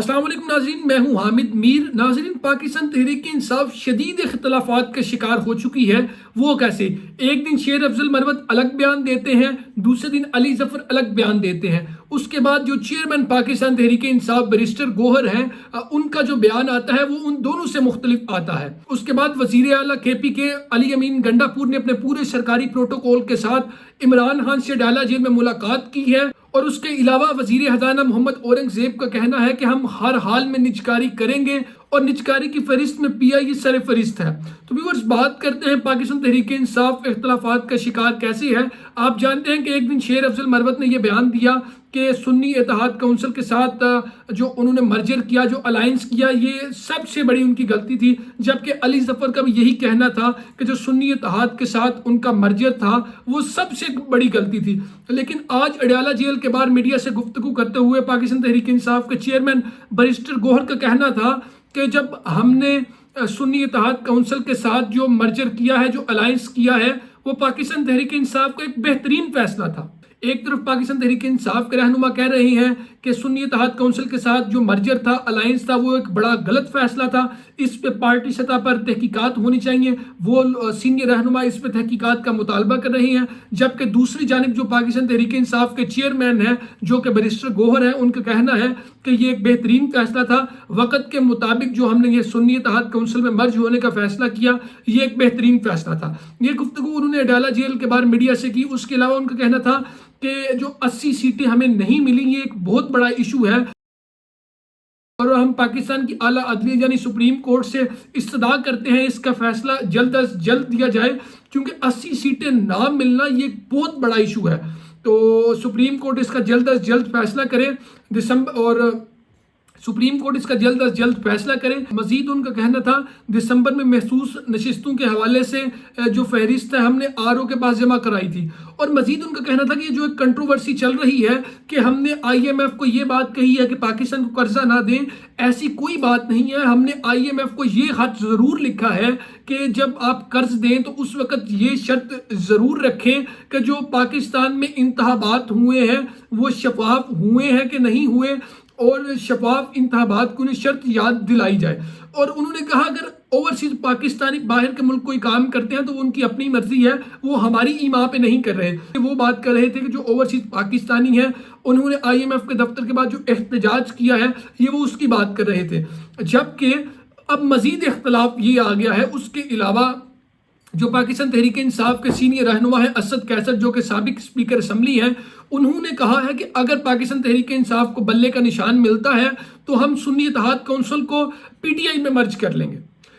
अस्सलाम वालेकुम नाज़रीन, मैं हूं हामिद मीर। नाज़रीन, पाकिस्तान तहरीक इंसाफ शदीद इख्तलाफात का शिकार हो चुकी है। वो कैसे? एक दिन शेर अफजल मरवत अलग बयान देते हैं, दूसरे दिन अली जफर अलग बयान देते हैं। उसके बाद जो चेयरमैन पाकिस्तान तहरीक इंसाफ बैरिस्टर गोहर हैं, उनका जो बयान आता है वो उन दोनों से मुख्तलिफ आता है। उसके बाद वजीर आला KP के अली अमीन गंडापुर ने अपने पूरे सरकारी प्रोटोकॉल के साथ इमरान खान से डाला जेल में मुलाकात की है। और उसके अलावा वजीर खजाना मोहम्मद औरंगजेब का कहना है कि हम हर हाल में निजकारी करेंगे और निजकारी की फहरिस्त में PI सर फहरिस्त है। तो व्यूअर्स, बात करते हैं पाकिस्तान तहरीक इंसाफ इख्तलाफात का शिकार कैसे है। आप जानते हैं कि एक दिन शेर अफजल मरवत ने यह बयान दिया कि सुन्नी इत्तेहाद काउंसिल के साथ जो उन्होंने मर्जर किया, जो अलायंस किया, ये सबसे बड़ी उनकी गलती थी। जबकि अली जफर का भी यही कहना था कि जो सुन्नी इत्तेहाद के साथ उनका मर्जर था वो सबसे बड़ी गलती थी। लेकिन आज अडयाला जेल के बाहर मीडिया से गुफ्तगू करते हुए पाकिस्तान तहरीक इंसाफ के चेयरमैन बैरिस्टर गोहर का कहना था कि जब हमने सुन्नी इत्तेहाद काउंसिल के साथ जो मर्जर किया है, जो अलायंस किया है, वो पाकिस्तान तहरीक इंसाफ का एक बेहतरीन फैसला था। एक तरफ पाकिस्तान तहरीक इंसाफ के रहनुमा कह रहे हैं कि सुन्नी इत्तेहाद काउंसिल के साथ जो मर्जर था, अलायंस था, वो एक बड़ा गलत फैसला था। इस पे पार्टी सतह पर तहकीकात होनी चाहिए। वो सीनियर रहनुमा इस पे तहकीकात का मुतालबा कर रहे हैं। जबकि दूसरी जानिब जो पाकिस्तान तहरीक इंसाफ के चेयरमैन हैं, जो कि बैरिस्टर गोहर हैं, उनका कहना है कि ये एक बेहतरीन फैसला था। वक्त के मुताबिक जो हमने ये सुन्नी इत्तेहाद काउंसिल में मर्ज होने का फैसला किया, ये एक बेहतरीन फैसला था। ये गुफ्तगू उन्होंने अडयाला जेल के बाहर मीडिया से की। उसके अलावा उनका कहना था कि जो 80 सीटें हमें नहीं मिली, ये एक बहुत बड़ा इशू है और हम पाकिस्तान की आला अदलिया यानी सुप्रीम कोर्ट से इस्तदा करते हैं इसका फैसला जल्द अज जल्द दिया जाए, क्योंकि 80 सीटें ना मिलना ये एक बहुत बड़ा इशू है। तो सुप्रीम कोर्ट इसका जल्द अज जल्द फैसला करे सुप्रीम कोर्ट इसका जल्द अज जल्द फैसला करे। मजीद उनका कहना था दिसंबर में महसूस नशिस्तों के हवाले से जो फहरिस्त है हमने RO के पास जमा कराई थी। और मजीद उनका कहना था कि जो एक कंट्रोवर्सी चल रही है कि हमने IMF को ये बात कही है कि पाकिस्तान को कर्जा ना दें, ऐसी कोई बात नहीं है। हमने IMF को ये खत जरूर लिखा है कि जब आप कर्ज दें तो उस वक्त ये शर्त जरूर रखें कि जो पाकिस्तान में इंतखाबात हुए हैं वो शफाफ हुए हैं कि नहीं हुए, और शफाफ इंतखाबात को शर्त याद दिलाई जाए। और उन्होंने कहा अगर ओवरसीज पाकिस्तानी बाहर के मुल्क कोई काम करते हैं तो वो उनकी अपनी मर्जी है, वो हमारी ईमा पे नहीं कर रहे। वो बात कर रहे थे कि जो ओवरसीज पाकिस्तानी हैं उन्होंने IMF के दफ्तर के बाद जो एहतजाज किया है, ये वो उसकी बात कर रहे थे। जबकि अब मजीद इख्तलाफ ये आ गया है। उसके अलावा जो पाकिस्तान तहरीक इंसाफ के सीनियर रहनुमा है असद कैसर, जो कि साबिक स्पीकर असम्बली हैं, उन्होंने कहा है कि अगर पाकिस्तान तहरीक इंसाफ को बल्ले का निशान मिलता है तो हम सुन्नी इत्तेहाद काउंसिल को PTI में मर्ज कर लेंगे।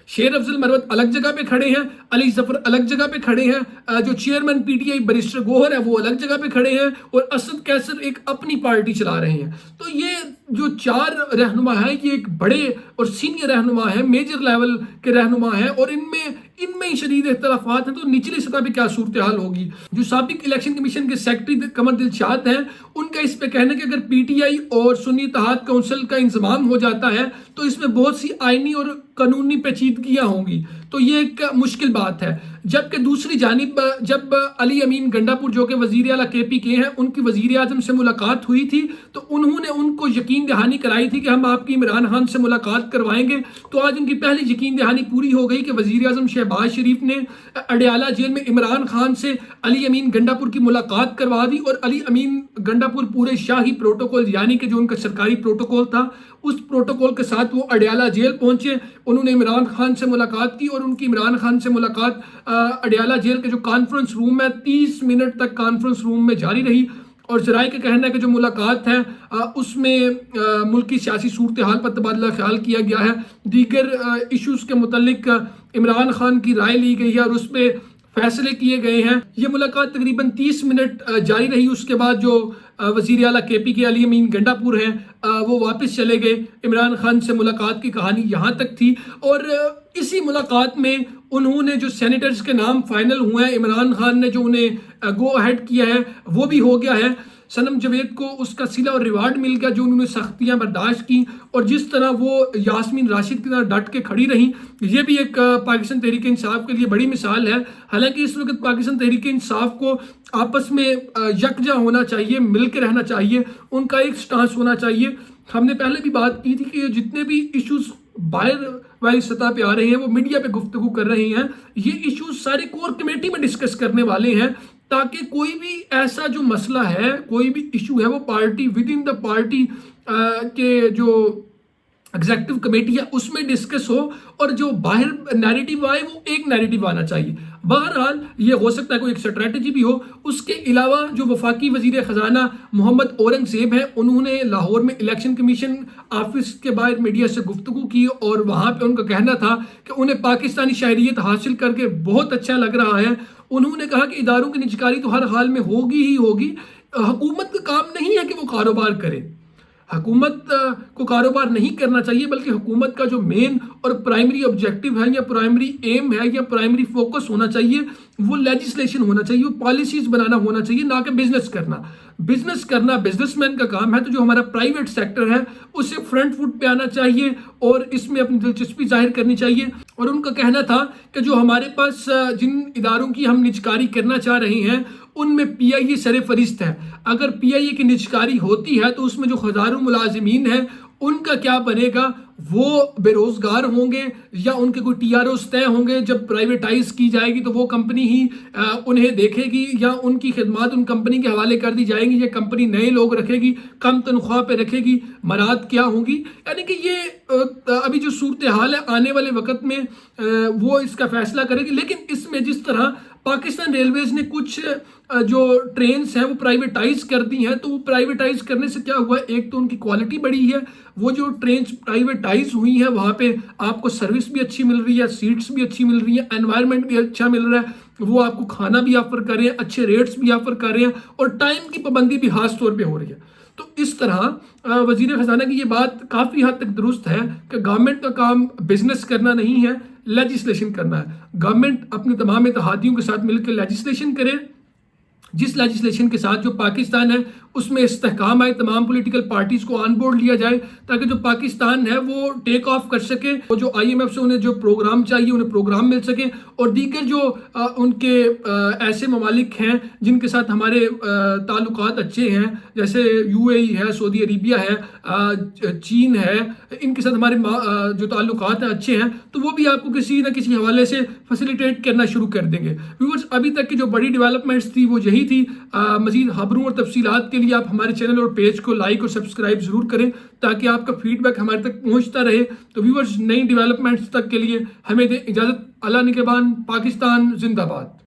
शेर अफजल मरवत अलग जगह पे खड़े हैं, अली जफर अलग जगह पे खड़े हैं, जो चेयरमैन PTI बैरिस्टर गोहर है वो अलग जगह पे खड़े हैं, और असद कैसर एक अपनी पार्टी चला रहे हैं। तो ये जो चार रहनुमा है ये एक बड़े और सीनियर रहनुमा है, मेजर लेवल के रहनुमा है, और इनमें ही शदीद इख्तलाफात हैं। तो निचली सतह पे क्या सूरत हाल होगी? जो साबिक इलेक्शन कमीशन के सेक्रेटरी कमर दिलशाद हैं, उनका इस पे कहना कि अगर PTI और सुन्नी इत्तेहाद काउंसिल का इंतजाम हो जाता है तो इसमें बहुत सी आईनी और कानूनी पेचीदगियां होंगी, तो ये एक मुश्किल बात है। जबकि दूसरी जानिब जब अली अमीन गंडापुर, जो कि वजीर आला KP के हैं, उनकी वजीर आजम से मुलाकात हुई थी तो उन्होंने उनको यकीन दहानी कराई थी कि हम आपकी इमरान खान से मुलाकात करवाएंगे। तो आज उनकी पहली यकीन दहानी पूरी हो गई कि वजीर आजम शहबाज शरीफ ने अडयाला जेल में इमरान खान से अली अमीन गंडापुर की मुलाकात करवा दी। और अली अमीन गंडापुर पूरे शाही प्रोटोकॉल यानी कि जो उनका सरकारी प्रोटोकॉल था, उस प्रोटोकॉल के साथ वो अडयाला जेल पहुंचे। उन्होंने इमरान खान से मुलाकात की और उनकी इमरान खान से मुलाकात अडयाला जेल के जो कॉन्फ्रेंस रूम है 30 मिनट तक कॉन्फ्रेंस रूम में जारी रही। और जराये का कहना है कि जो मुलाकात है उसमें मुल्क की सियासी सूरत हाल पर तबादला ख्याल किया गया है, दीगर इशूज़ के मुतल्लिक इमरान खान की राय ली गई है और उस पर फैसले किए गए हैं। ये मुलाकात तकरीबन 30 मिनट जारी रही। उसके बाद जो वजीर आला KP के अली अमीन गंडापुर हैं वो वापस चले गए। इमरान खान से मुलाकात की कहानी यहाँ तक थी। और इसी मुलाकात में उन्होंने जो सेनेटर्स के नाम फाइनल हुए हैं, इमरान खान ने जो उन्हें गो अहेड किया है वो भी हो गया है। सनम जवेद को उसका सिला और रिवार्ड मिल गया जो उन्होंने सख्तियां बर्दाश्त की, और जिस तरह वो यास्मीन राशिद की तरह डट के खड़ी रही, ये भी एक पाकिस्तान तहरीक इंसाफ के लिए बड़ी मिसाल है। हालांकि इस वक्त पाकिस्तान तहरीक इंसाफ को आपस में यकजा होना चाहिए, मिल के रहना चाहिए, उनका एक स्टांस होना चाहिए। ہم نے پہلے بھی بات کی تھی کہ جتنے بھی ایشوز باہر والی سطح پہ آ رہے ہیں وہ میڈیا پہ گفتگو کر رہے ہیں، یہ ایشوز سارے کور کمیٹی میں ڈسکس کرنے والے ہیں، تاکہ کوئی بھی ایسا جو مسئلہ ہے، کوئی بھی ایشو ہے، وہ party with in the party کے جو ایگزیکٹو کمیٹی ہے اس میں ڈسکس ہو، اور جو باہر نیریٹو آئے وہ ایک نیریٹو آنا چاہیے۔ بہرحال یہ ہو سکتا ہے کوئی ایک اسٹریٹجی بھی ہو۔ اس کے علاوہ جو وفاقی وزیر خزانہ محمد اورنگ زیب ہیں، انہوں نے لاہور میں الیکشن کمیشن آفس کے باہر میڈیا سے گفتگو کی، اور وہاں پہ ان کا کہنا تھا کہ انہیں پاکستانی شہریت حاصل کر کے بہت اچھا لگ رہا ہے۔ انہوں نے کہا کہ اداروں کی نجکاری تو ہر حال میں ہوگی ہی ہوگی، حکومت کا کام نہیں ہے کہ وہ کاروبار کرے، حکومت کو کاروبار نہیں کرنا چاہیے، بلکہ حکومت کا جو مین اور پرائمری آبجیکٹو ہے یا پرائمری ایم ہے یا پرائمری فوکس ہونا چاہیے وہ لیجسلیشن ہونا چاہیے، وہ پالیسیز بنانا ہونا چاہیے، نہ کہ بزنس کرنا۔ بزنس کرنا بزنس مین کا کام ہے، تو جو ہمارا پرائیویٹ سیکٹر ہے اسے فرنٹ فٹ پہ آنا چاہیے اور اس میں اپنی دلچسپی ظاہر کرنی چاہیے۔ اور ان کا کہنا تھا کہ جو ہمارے پاس جن اداروں کی ہم نجکاری کرنا چاہ رہے ہیں ان میں پی آئی اے سر فہرست ہے، اگر پی آئی اے کی نجکاری ہوتی ہے تو اس میں جو ہزاروں ملازمین ہیں ان کا کیا بنے گا؟ وہ بے روزگار ہوں گے، یا ان کے کوئی ٹی آر اوز طے ہوں گے؟ جب پرائیویٹائز کی جائے گی تو وہ کمپنی ہی انہیں دیکھے گی، یا ان کی خدمات ان کمپنی کے حوالے کر دی جائیں گی، یا کمپنی نئے لوگ رکھے گی، کم تنخواہ پہ رکھے گی؟ مراد کیا ہوں گی؟ یعنی کہ یہ ابھی جو صورتحال ہے آنے والے وقت میں وہ اس کا فیصلہ کرے گی۔ لیکن اس میں جس طرح پاکستان ریلویز نے کچھ جو ٹرینز ہیں وہ پرائیویٹائز کر دی ہیں، تو وہ پرائیویٹائز کرنے سے کیا ہوا ہے؟ ایک تو ان کی کوالٹی بڑی ہے، وہ جو ٹرینز پرائیویٹائز ہوئی ہیں وہاں پہ آپ کو سروس بھی اچھی مل رہی ہے، سیٹس بھی اچھی مل رہی ہیں، انوائرمنٹ بھی اچھا مل رہا ہے، وہ آپ کو کھانا بھی آفر کر رہے ہیں، اچھے ریٹس بھی آفر کر رہے ہیں، اور ٹائم کی پابندی بھی خاص طور پہ ہو رہی ہے۔ تو اس طرح وزیر خزانہ کی یہ بات کافی حد تک درست ہے کہ گورنمنٹ کا کام بزنس کرنا نہیں ہے، لیجسلیشن کرنا ہے۔ گورنمنٹ اپنے تمام اتحادیوں کے ساتھ مل کے لیجسلیشن کرے، جس لیجسلیشن کے ساتھ جو پاکستان ہے اس میں استحکام آئے، تمام پولیٹیکل پارٹیز کو آن بورڈ لیا جائے، تاکہ جو پاکستان ہے وہ ٹیک آف کر سکے، اور جو آئی ایم ایف سے انہیں جو پروگرام چاہیے انہیں پروگرام مل سکے، اور دیگر جو ان کے ایسے ممالک ہیں جن کے ساتھ ہمارے تعلقات اچھے ہیں، جیسے یو اے ای ہے، سعودی عربیہ ہے، چین ہے، ان کے ساتھ ہمارے جو تعلقات ہیں اچھے ہیں، تو وہ بھی آپ کو کسی نہ کسی حوالے سے فیسیلیٹیٹ کرنا شروع کر دیں گے۔ ویورز، ابھی تک کی جو بڑی ڈیولپمنٹس تھی وہ یہی تھی۔ مزید خبروں اور تفصیلات کے لیے آپ ہمارے چینل اور پیج کو لائک اور سبسکرائب ضرور کریں، تاکہ آپ کا فیڈ بیک ہمارے تک پہنچتا رہے۔ تو ویورز، نئی ڈیولپمنٹس تک کے لیے ہمیں دیں اجازت۔ اللہ نگہبان۔ پاکستان زندہ باد۔